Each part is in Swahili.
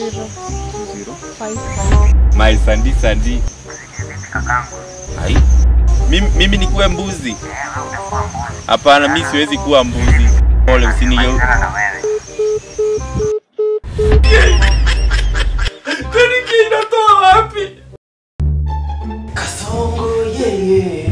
2055. My Sandy. Hai. Mimi nikuwe mbuzi? Hapana, mimi siwezi kuwa mbuzi. Pole usinigeu. Kwani inatoa wapi? Kasongo yeye.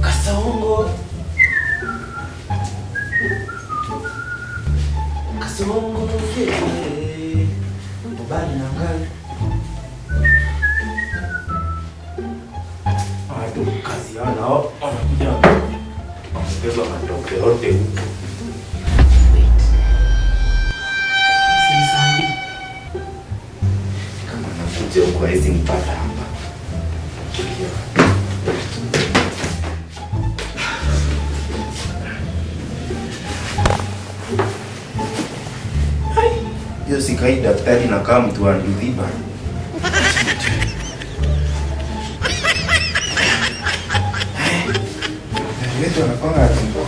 Kasongo. Kasongo yeye. Mbali na ngali. Ado kazi yanao anakuja. Ndio matoke yote huko. Kwa hizi mpata hapa. Hiyo si kaida daktari na kama mtu anadhiba. Wetu anapanga tumbo.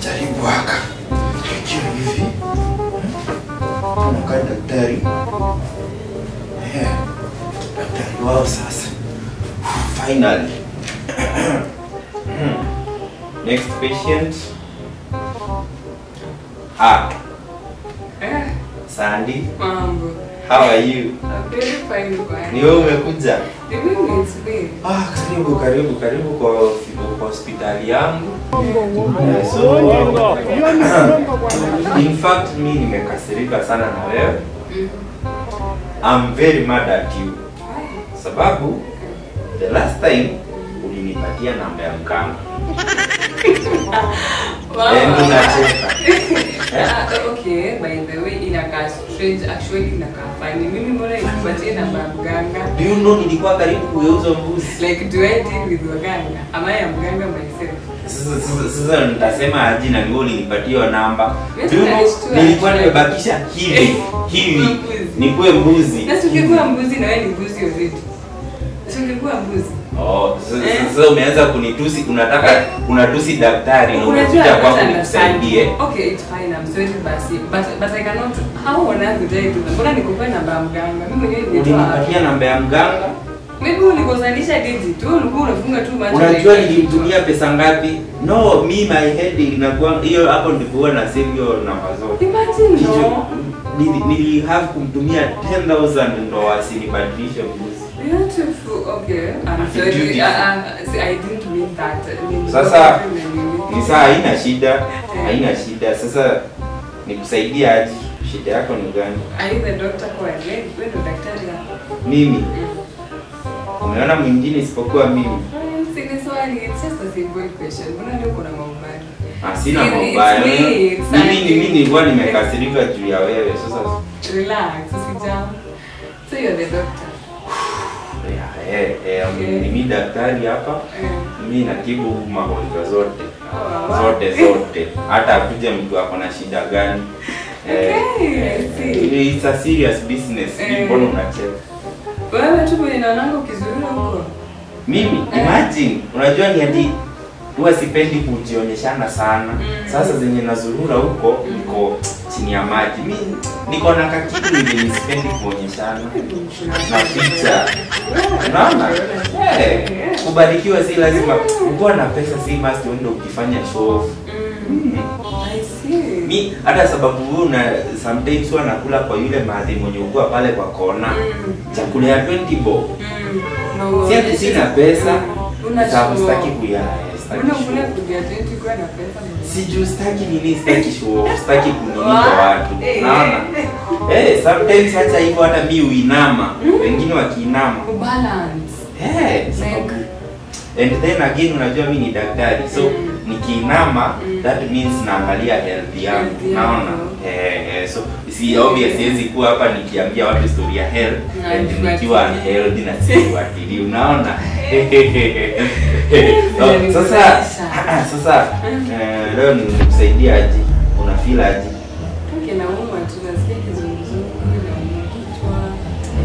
Jaribu haka. Hivi. Anakaa daktari. Daktari wao sasa. Finally. Next patient. Sandy. Mambo. How are you? I'm very fine kwa. Ni wewe umekuja? Karibu kwa hospitali yangu. In fact mimi nimekasirika sana na wewe. I'm very mad at you. Sababu the last time ulinipatia namba ya mkanga. Unacheka. Okay, by the way, inakaa strange, actually inakaa funny. Mimi mbona nikupatie namba ya mganga? Do you know nilikuwa karibu kugeuza mbuzi? Like, do I deal with waganga? Am I a mganga myself? Sasa nitasema aje na wewe ulinipatia namba. Nilikuwa nimebakisha hivi. Nikuwe mbuzi. Na singekuwa mbuzi na wewe ni mbuzi already. Singekuwa mbuzi. Oh, sasa umeanza kunitusi, unatusi daktari na unakuja kwangu nikusaidie. Okay, it's fine. I'm sorry but I cannot. How on earth did I do that? Mbona nikupa namba ya mganga? Mimi mwenyewe nilitoa namba ya mganga. Maybe ulikosalisha digit tu, ulikuwa unafunga tu macho. Unajua nilimtumia pesa ngapi? No, me my head inakuwa hiyo hapo ndipo na save hiyo namba zote. Imagine no. Nili have kumtumia 10,000 ndo asinibadilishe mbuzi. Beautiful. Okay. I'm sorry. I didn't mean that. Sasa ni saa haina shida. Sasa nikusaidie aje? Shida yako ni gani? Are you the doctor kwa wewe ndo daktari hapa? Mimi. Umeona mwingine isipokuwa mimi? Sina swali, it's just a simple question. Mbona leo kuna maubani? Sina maubani. Mimi nilikuwa nimekasirika juu ya wewe. Sasa relax, usijam. So you're the doctor. Mimi daktari hapa. Mimi natibu magonjwa zote. Zote. Hata akuje mtu ako na shida gani. It's a serious business. Mbona unacheka? Wewe tu mwenye naonanga ukizurura huko. Mimi imagine, unajua ni hadi huwa sipendi kujionyeshana sana. Sasa zenye nazurura huko niko chini ya maji. Mimi niko na kakitu yenye sipendi kuonyeshana. Na picha. Unaona? Kubarikiwa si lazima ukiwa na pesa, si must uende ukifanya show off. I see. Mimi hata sababu wewe na sometimes huwa nakula kwa yule madhi mwenye ukua pale kwa kona. Chakula ya 20 bob. Si sina pesa. Sababu sitaki kuyala. Unakula kuja 20 kwa na pesa. Siju sitaki nini, sitaki show, sitaki kunini kwa watu. Unaona? Sometimes hata hivyo hata mimi uinama, wengine wakiinama. Balance. And then again unajua mimi ni daktari. So nikiinama that means naangalia health yangu. Unaona? So si obvious siwezi kuwa hapa nikiambia watu story ya health and nikiwa unhealthy na sifuatili. Unaona? Sasa leo nikusaidie aje? Una feel aje? Okay, na umu watu nasikia kizunguzungu na umu kichwa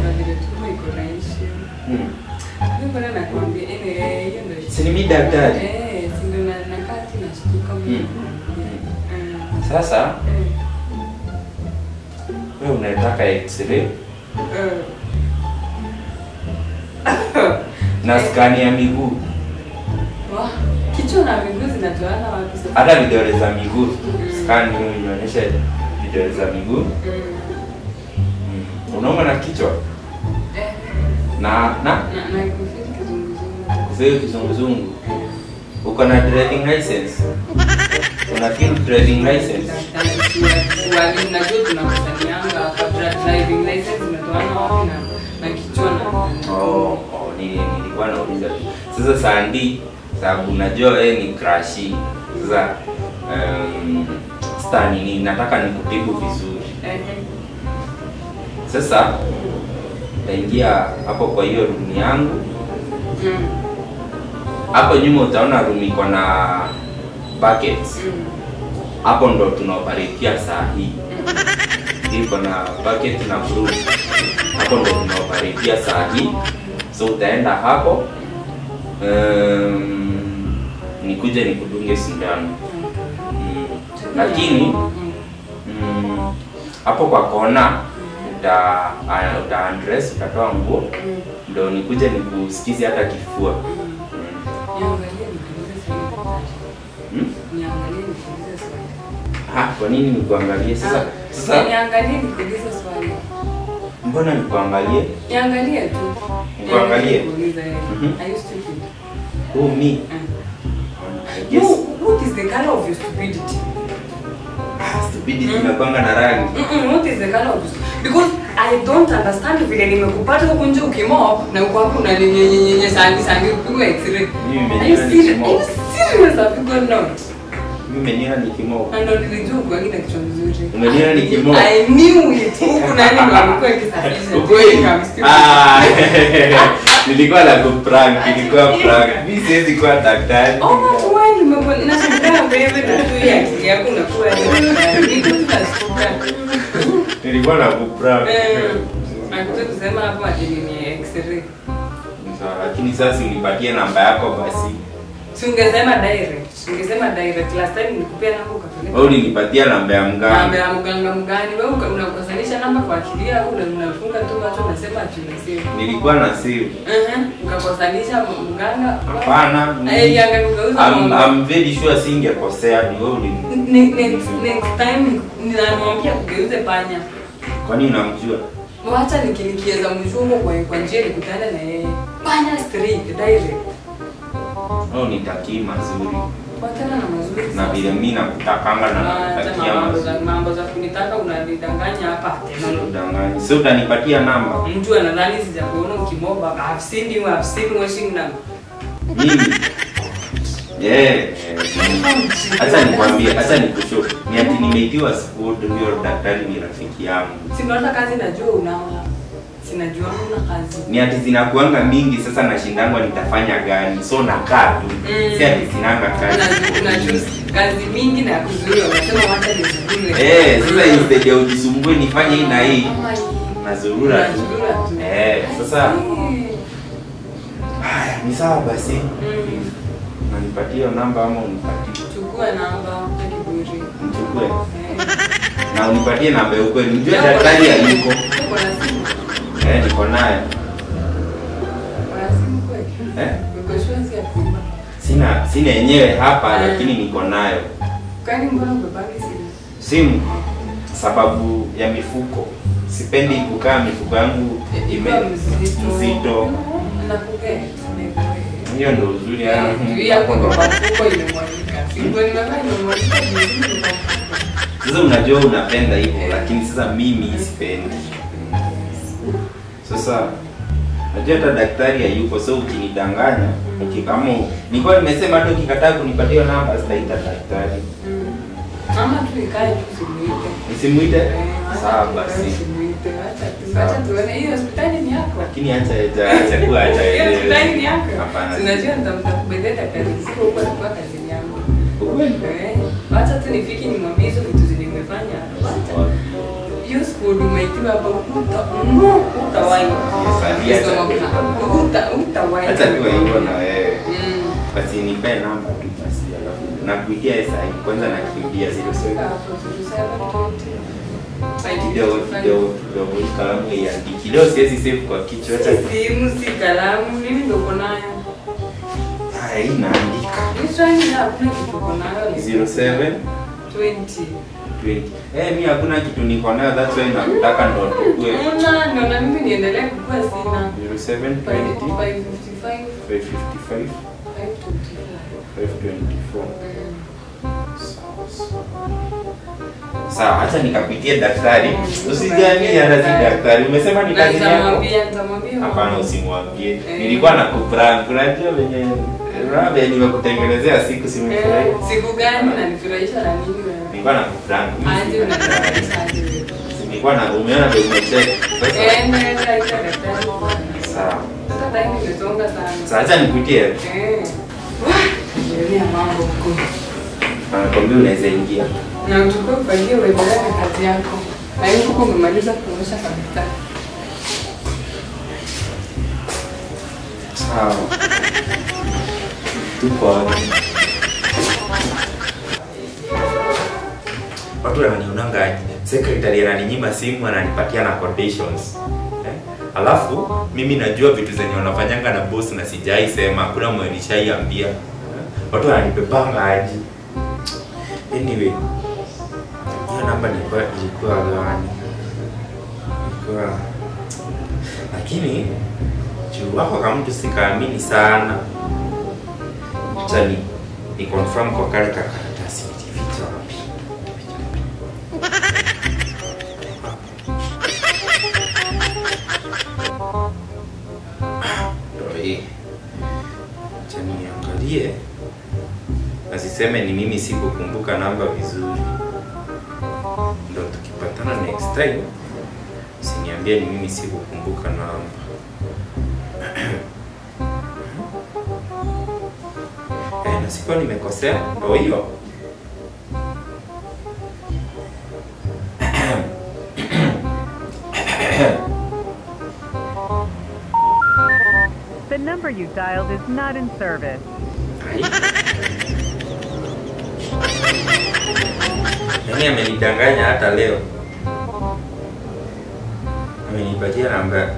na vile tumbo iko na issue. Mimi bwana nakwambia hiyo ndio. Si ni daktari? Si ndio nakaa tu nashtuka mimi. Sasa wewe unataka x-ray na scan ya miguu. Kichwa na miguu zinatoana wapi sasa? Hata vidole za miguu. Scan hiyo inaonyesha vidole za miguu. Unauma na kichwa? Na kufeel kizunguzungu. Uko na driving license? Una feel driving license? Wali unajua tunakusanyanga hapa driving license unatoana wapi na kichwa na nilikuwa nauliza. Sasa Sandy, sababu unajua wewe ni crush. Sasa stani nataka nikutibu vizuri. Sasa naingia hapo kwa hiyo room yangu. Hapo nyuma utaona room iko na buckets. Hapo ndo tunaoperatea saa hii. Iko na bucket na broom. Hapo ndo tunaoperatea saa hii. So utaenda hapo nikuje nikudunge sindano. Lakini hapo kwa kona uta undress, utatoa nguo ndio nikuje nikusikize hata kifua. Kwa nini nikuangalie sasa? Sasa niangalie nikuulize swali. Mbona nikuangalie? Niangalie tu. Nikuangalie? Are you stupid? Who, me? I guess. What is the color of your stupidity? Stupidity inakwanga na rangi. What is the color of your stupidity? Because I don't understand vile nimekupata huko nje ukimop na uko hapo na nyenyenye sangi upigwe x-ray. Are you serious? Apigwe not. Umeniona nikimop. Ndio nilijua kwa kile kichwa mzuri. Umeniona nikimop. I knew it. Huko nani alikuwa akisafisha. Ukweli. Nilikuwa na kuprank, nilikuwa prank. Mimi siwezi kuwa daktari. Oh, wewe nimekuwa nashangaa wewe na tu yako unakuwa niko tunashuka. Nilikuwa na kuprank. Akutaka kusema hapo ati ni x-ray. Lakini sasa unipatie namba yako basi. Ungesema direct. Ungesema direct. Last time nilikupea namba ukapeleka. Wewe ulinipatia namba ya mganga. Namba ya mganga mgani? Wewe unakusanisha namba kwa akili au unafunga tu macho unasema ati unasema. Nilikuwa na save. Ukakosanisha mganga. Hapana. I'm very sure singekosea ni wewe next time ninamwambia kugeuze panya. Kwani unamjua? Wacha nikieza mshungo kwa njia nikutana na yeye. Panya straight direct. Nitakii mazuri. Watana na mazuri. Na vile mimi nakutakanga na natakia mazuri. Mambo za kunitaka unanidanganya hapa. Unadanganya. Sio utanipatia namba. Mtu anadhani sijakuona ukimoba. I've seen washing number. Mimi. Acha nikushow. Ni ati nimeitiwa school ndio daktari ni rafiki yangu. Sina hata kazi najua unaona. Sinajua una kazi. Ni ati zinakuanga mingi sasa nashindangwa nitafanya gani. So nakaa tu. Si ati sinanga kazi. Unajua kazi mingi na kuzuia unasema wacha nisumbue. Sasa instead ya ujisumbue nifanye hii na hii. Nazurura tu. Sasa haya ni sawa basi. Nipatie namba ama unipatie? Chukua namba kiburi. Nichukue. Na unipatie namba ya ukweli. Unajua daktari hayuko. Uko na simu? Niko naye. Una simu kweli? Uko shwari ya kuiba? Sina yenyewe hapa lakini niko nayo. Kwani mbona umebangi simu? Simu sababu ya mifuko. Sipendi kukaa mifuko yangu mzito. Nakupea. Hiyo ndio uzuri yangu. Yako ndo mfuko imemwagika. Simu imemwagika. Sasa unajua unapenda hivyo lakini sasa mimi sipendi. Sasa najua hata daktari hayuko, so ukinidanganya, kama nilikuwa nimesema hata ukikataa kunipatia namba sitaita daktari. Ama tu ikae tu simuite. Nisimuite? Sawa basi. Simuite. Acha tuone hiyo hospitali ni yako. Lakini acha kuwa acha. Hiyo hospitali ni yako. Hapana. Tunajua nitakubebea daktari siko huko kwa kazi yangu. Kweli? Acha tu nifiki nimwambie hizo vitu nimefanya. Hiyo school umeitiwa hapa utawahi. Utawahi. Acha tu hivyo na wewe. Basi nipe namba tu basi alafu nakuitia SI kwanza nakimbia 07 kidogo kalamu iandiki kidogo, siwezi save kwa kichwa hata simu si kalamu, mimi ndo uko nayo. Haya inaandika Nisani na kuna kitu uko nayo 07 20. Mimi hakuna kitu niko nayo, that's why nataka ndo tukue. Na mimi niendelee kukua sina. 07 20 555 554. Sawa, acha nikapitie daktari. Usijani hata si daktari. Umesema ni kazi yako. Nitamwambia. Hapana, usimwambie. Nilikuwa nakuprank. Unajua venye Rabe nimekutengenezea siku simefurahi. Siku gani na nifurahisha na nini wewe? Nilikuwa nakuprank. Aje unanifurahisha aje wewe? Nilikuwa na umeona ndio umecheck. Nenda daktari. Sawa. Sasa time imesonga sana. Sasa acha nikutie. Ndio mambo huko. Anakwambia unaweza ingia. Na uchukue ufagie uendelee na kazi yako. Na hiyo huko umemaliza kuosha kabisa. Sawa. Tuko wapi? Watu wananionanga aje? Secretary ananinyima simu, ananipatia na conditions. Alafu mimi najua vitu zenye wanafanyanga na boss na sijai sema, hakuna mwenye nishaiambia. Watu wananipepanga aje? Anyway, hiyo namba ilikuwa gani? Ilikuwa lakini juu wako kama mtu sikaamini sana. Acha ni confirm kwa kale karatasi nilificha wapi. Doi. Acha niangalie. Asiseme ni mimi sikukumbuka namba vizuri. Ndio tukipatana next time usiniambie ni mimi sikukumbuka namba. Na sikuwa nimekosea. Ndio hiyo. The number you dialed is not in service. Nani amenidanganya hata leo? Amenipatia namba.